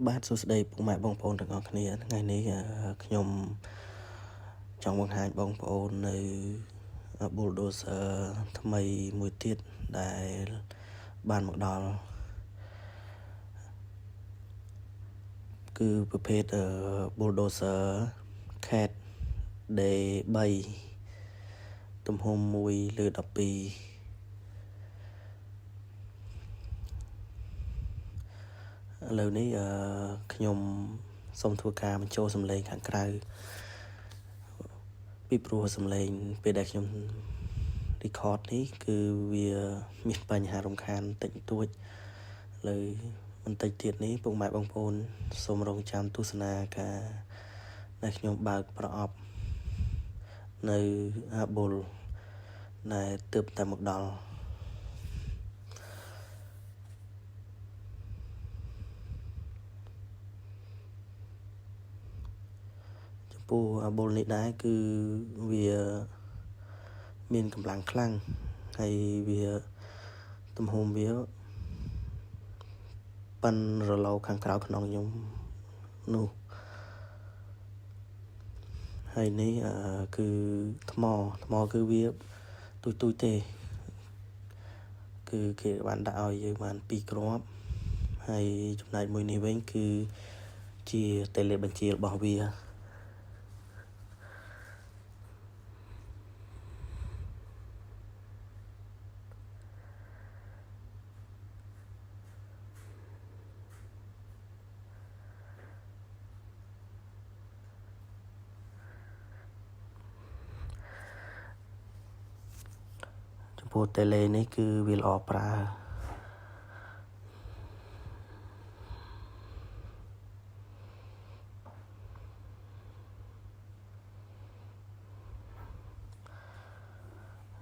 បាទសួស្តីពុកម៉ែបងប្អូនទាំងអស់គ្នាថ្ងៃនេះខ្ញុំចង់បង្ហាញបងប្អូននៅ bulldozer ថ្មីមួយទៀតដែលបានមកដល់គឺប្រភេទ bulldozer Cat Day 3ទំហំ1 លើ 12ឥឡូវនេះខ្ញុំសូមធ្វើការបញ្ចូលសំឡេងខាងក្រៅពីព្រោះសំឡេងពេលដែលខ្ញុំ record នេះគឺវាមានបញ្ហារំខានតិចតួចលើបន្តិចទៀតនេះពុកម៉ែបងប្អូនសូមរងចាំទស្សនាការដែលខ្ញុំបើកប្រអប់នៅបុលដែលទើបតែមកដល់ចំពោះបុលនេះដែរគឺវាមានកម្លាំងខ្លាំងហើយវាទំហំវាប៉ិនរលោខាងក្រៅខ្នងខ្ញុំនោះហើយនេះគឺថ្មគឺវាទុយទេគឺគេបានដាក់ឲ្យយើងបាន2គ្រាប់ហើយចំណែកមួយនេះវិញគឺជាតេឡេបញ្ជារបស់វាចំពោះតេឡេនេះគឺវាល្អប្រើ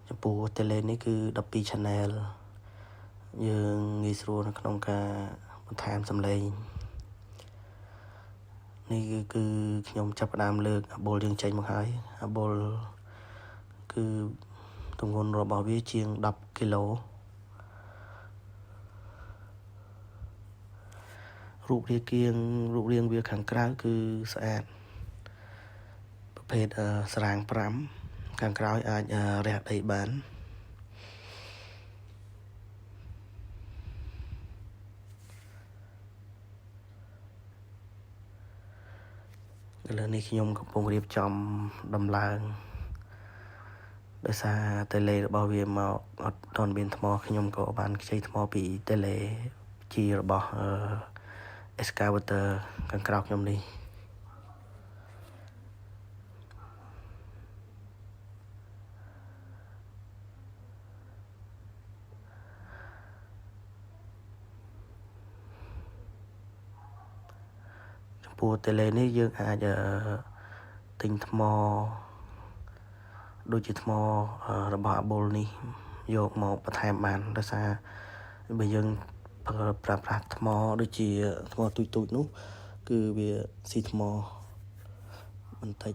ចំពោះតេឡេនេះគឺ12 channel យើងងាយស្រួលនៅក្នុងការបន្ថែមសំឡេងនេះគឺខ្ញុំចាប់ផ្ដើមលើកអាបុលយើងចេញមកហើយអាបុលគឺទម្ងន់របស់វាជាង10 គីឡូរូបរាងវាខាងក្រៅគឺស្អាតប្រភេទស្រាង5ខាងក្រោយអាចរះដីបានឥឡូវនេះខ្ញុំកំពុងរៀបចំដំឡើងដោយសារតេឡេរបស់វាមកអត់ទាន់មានថ្មខ្ញុំក៏បានខ្ចីថ្មពីតេឡេជារបស់ excavator ខាងក្រៅខ្ញុំនេះចំពោះតេឡេនេះយើងអាចទិញថ្មដូចជាថ្មរបស់អាបុលនេះយកមកបន្ថែមបានដោយសារបើយើងប្រើប្រាស់ថ្មដូចជាថ្មទូចនោះគឺវាស៊ីថ្មបន្តិច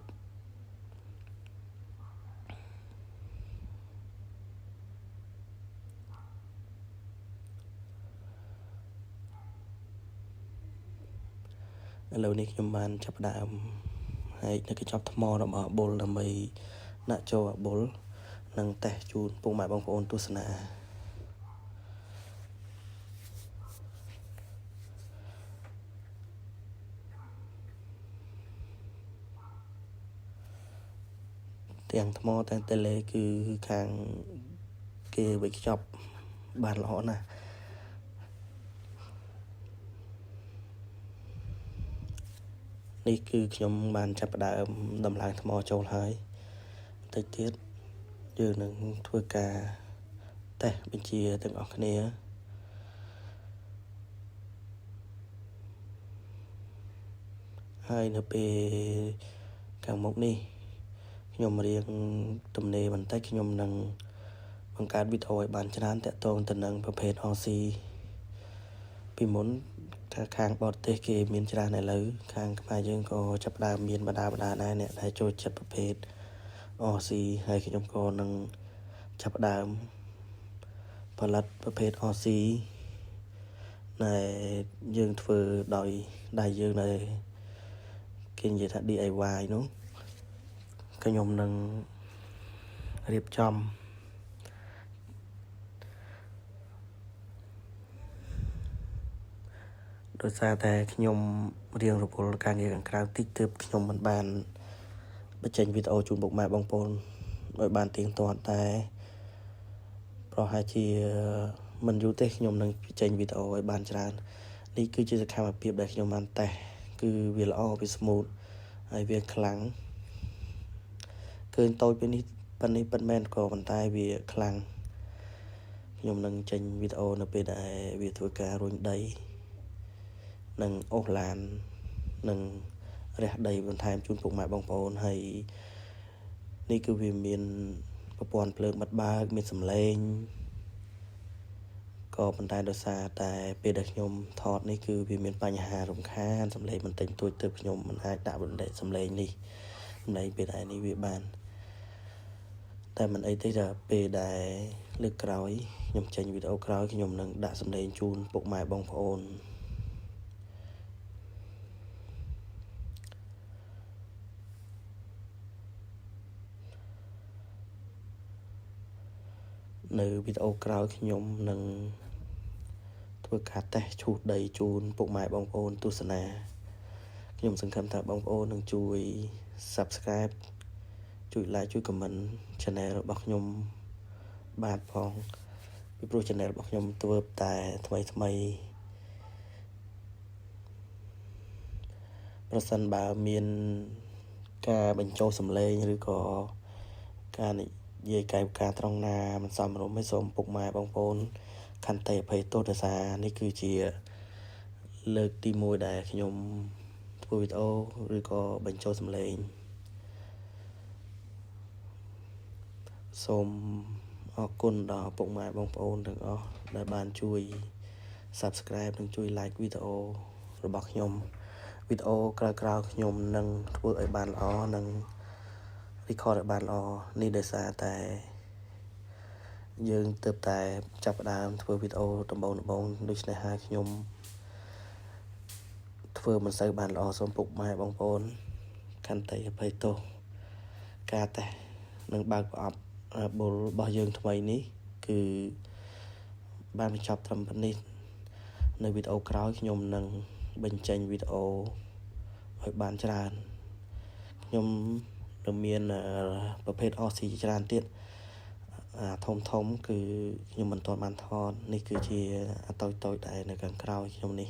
ឥឡូវនេះខ្ញុំបានចាប់ផ្ដើមហើយនៅកញ្ចប់ថ្មរបស់អាបុលដើម្បីដាក់ចូលអាបុលនិងតេស្តជូនពុកម៉ែបងប្អូនទស្សនាទាំងថ្មទាំងតេឡេគឺខាងគេវេចខ្ចប់បានល្អណាស់នេះគឺខ្ញុំបានចាប់ផ្ដើមដំឡើងថ្មចូលហើយបន្តិចទៀតយើងនឹងធ្វើការតេស្តបញ្ជាទាំងអស់គ្នាហើយនៅពេលខាងមុខនេះខ្ញុំរៀងទំនេរបន្តិចខ្ញុំនឹងបង្កើតវីដេអូឲ្យបានច្រើនតាក់ទងទៅនឹងប្រភេទ RC ពីមុនថាខាងបរទេសគេមានច្រើនឥឡូវខាងខ្មែរយើងក៏ចាប់ផ្ដើមមានបណ្ដាដែរអ្នកដែលចូលចិត្តប្រភេទ RC ហើយខ្ញុំក៏នឹងចាប់ផ្ដើមផលិតប្រភេទ RC này dương thưa đòi đại dương này kinh gì thật DIY nó cái nhóm nâng riệp trong đôi xaแต่ខ្ញុំរៀងរពលការងារខាងក្រៅតិចទើបខ្ញុំមិនបានបញ្ចេញវីដេអូជូនពុកម៉ែបងប្អូនឲ្យបានទៀងទាត់តែប្រហែលជាមិនយូរទេខ្ញុំនឹងបញ្ចេញវីដេអូឲ្យបានច្រើននេះគឺជាសកម្មភាពដែលខ្ញុំបានតេស្តគឺវាល្អវា smooth ហើយវាខ្លាំងឃើញតូចពេលនេះប៉ុន្តែពិតមែនក៏ប៉ុន្តែវាខ្លាំងខ្ញុំនឹងចេញវីដេអូនៅពេលដែលវាធ្វើការរុញដីនឹងអូសឡាននឹងរះដីបន្ថែមជូនពុកម៉ែបងប្អូនហើយនេះគឺវាមានប្រព័ន្ធភ្លើងបិទបើកមានសំឡេងក៏ប៉ុន្តែដោយសារតែពេលដែលខ្ញុំថតនេះគឺវាមានបញ្ហារំខានសំឡេងបន្តិចតួចទើបខ្ញុំមិនអាចដាក់បណ្ដេញសំឡេងនេះសំឡេងពេលដែលនេះវាបានតែមិនអីទេតែពេលដែលលើកក្រោយខ្ញុំចេញវីដេអូក្រោយខ្ញុំនឹងដាក់សំឡេងជូនពុកម៉ែបងប្អូននៅវីដេអូក្រោយខ្ញុំនឹងធ្វើការតេស្តឈូសដីជូនពុកម៉ែបងប្អូនទស្សនាខ្ញុំសង្ឃឹមថាបងប្អូននឹងជួយ Subscribe ជួយ Like ជួយ Comment Channel របស់ខ្ញុំបាទផងពីព្រោះ Channel របស់ខ្ញុំធ្វើតែថ្មីប្រសិនបើមានការបញ្ចូលសំឡេងឬក៏ការនិយាយកែប្រការត្រង់ណាមិនសមរម្យឲ្យសូមពុកម៉ែបងប្អូនខន្តីអភ័យទោសដោយសារនេះគឺជាលើកទី1ដែលខ្ញុំធ្វើវីដេអូឬក៏បញ្ចូលសំឡេងសូមអរគុណដល់ពុកម៉ែបងប្អូនទាំងអស់ដែលបានជួយ Subscribe និងជួយ Like វីដេអូរបស់ខ្ញុំវីដេអូក្រោយៗខ្ញុំនឹងធ្វើឲ្យបានល្អនិង record ឲ្យបានល្អនេះដោយសារតែយើងទើបតែចាប់ផ្ដើមធ្វើវីដេអូដំបូងដូច្នេះហើយខ្ញុំធ្វើមិនសូវបានល្អសូមពុកម៉ែបងប្អូនខន្តីអភ័យទោសការតេស្តនឹងបើកប្រអប់បុលរបស់យើងថ្មីនេះគឺបានបញ្ចប់ត្រឹមប៉ុណ្នេះនៅវីដេអូក្រោយខ្ញុំនឹងបញ្ចេញវីដេអូឲ្យបានច្រើនខ្ញុំនឹងមានប្រភេទ RC ច្រើនទៀតធំគឺខ្ញុំមិនទាន់បានថតនេះគឺជាតូចៗដែរនៅខាងក្រោយខ្ញុំនេះ